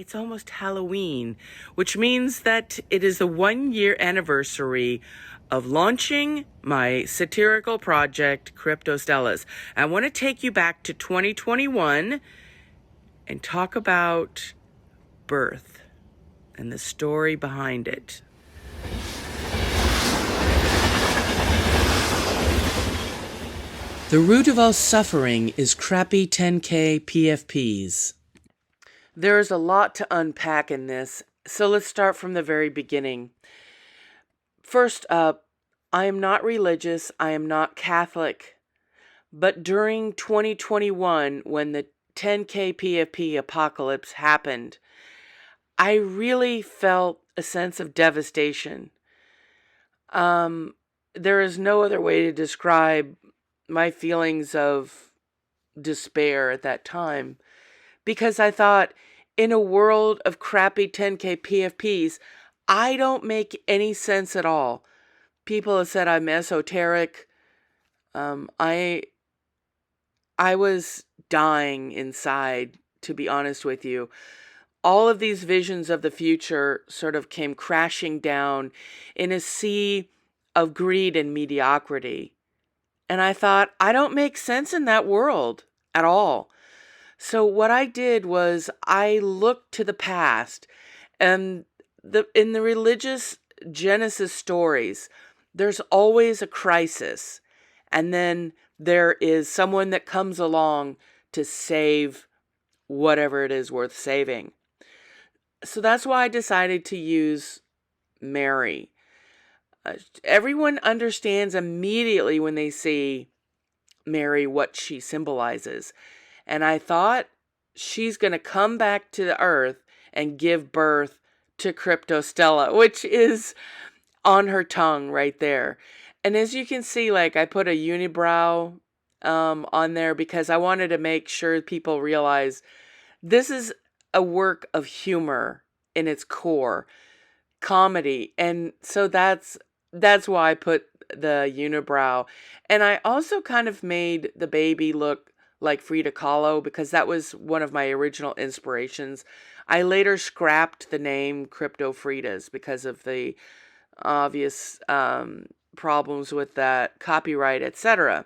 it's almost Halloween, which means that it is the 1 year anniversary of launching my satirical project, CryptoStellas. I want to take you back to 2021 and talk about birth and the story behind it. The root of all suffering is crappy 10K PFPs. There's a lot to unpack in this, so let's start from the very beginning. First up, I am not religious, I am not Catholic, but during 2021, when the 10K PFP apocalypse happened, I really felt a sense of devastation. There is no other way to describe my feelings of despair at that time, because I thought, in a world of crappy 10K PFPs, I don't make any sense at all. People have said I'm esoteric. I was dying inside, to be honest with you. All of these visions of the future sort of came crashing down in a sea of greed and mediocrity. And I thought, I don't make sense in that world at all. So what I did was I looked to the past, and in the religious Genesis stories, there's always a crisis, and then there is someone that comes along to save whatever it is worth saving. So that's why I decided to use Mary. Everyone understands immediately when they see Mary what she symbolizes. And I thought, she's going to come back to the earth and give birth to CryptoStella, which is on her tongue right there. And as you can see, like, I put a unibrow on there because I wanted to make sure people realize this is a work of humor in its core, comedy. And so that's why I put the unibrow. And I also kind of made the baby look like Frida Kahlo because that was one of my original inspirations. I later scrapped the name Crypto Fridas because of the obvious problems with that copyright, etc.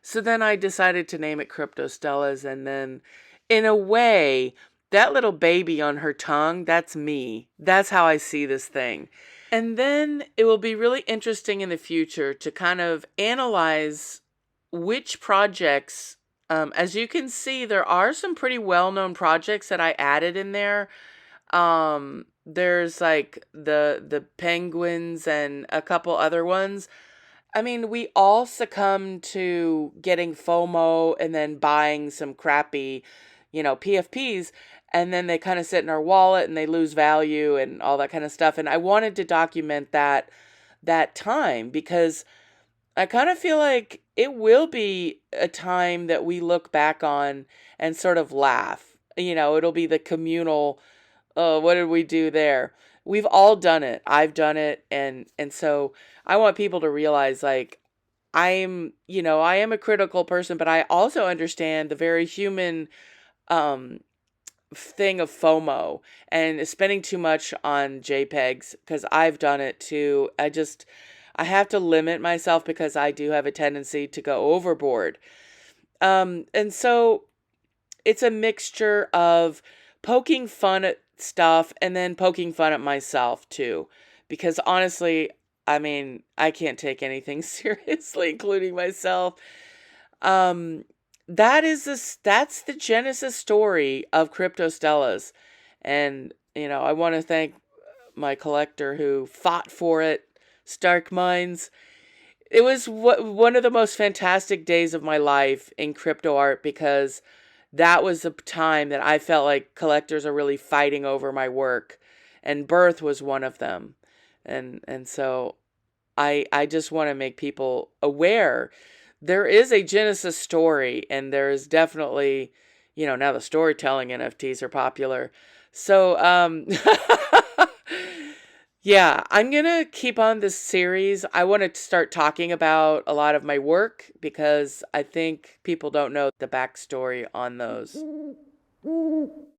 So then I decided to name it CryptoStellas, and then in a way, that little baby on her tongue, that's me. That's how I see this thing. And then it will be really interesting in the future to kind of analyze which projects, as you can see, there are some pretty well-known projects that I added in there. There's like the penguins and a couple other ones. I mean, we all succumb to getting FOMO and then buying some crappy, PFPs, and then they kind of sit in our wallet and they lose value and all that kind of stuff. And I wanted to document that time because I kind of feel like it will be a time that we look back on and sort of laugh. It'll be the communal, oh, what did we do there? We've all done it. I've done it. And so I want people to realize, like, I am a critical person, but I also understand the very human thing of FOMO and spending too much on JPEGs, because I've done it too. I have to limit myself because I do have a tendency to go overboard. And so it's a mixture of poking fun at stuff and then poking fun at myself too. Because honestly, I mean, I can't take anything seriously, including myself. That's the Genesis story of CryptoStellas. And, I want to thank my collector who fought for it, Stark Minds. It was one of the most fantastic days of my life in crypto art, because that was the time that I felt like collectors are really fighting over my work, and birth was one of them. And so I just want to make people aware there is a Genesis story, and there is definitely, now the storytelling NFTs are popular. So, yeah, I'm going to keep on this series. I want to start talking about a lot of my work because I think people don't know the backstory on those.